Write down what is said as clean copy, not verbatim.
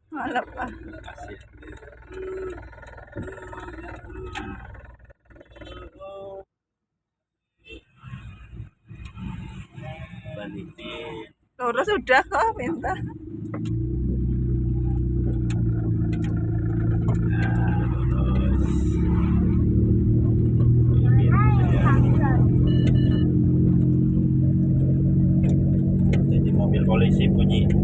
Malam ah. Kasih. Balikin. Lurus sudah kok minta. Jadi mobil polisi bunyi.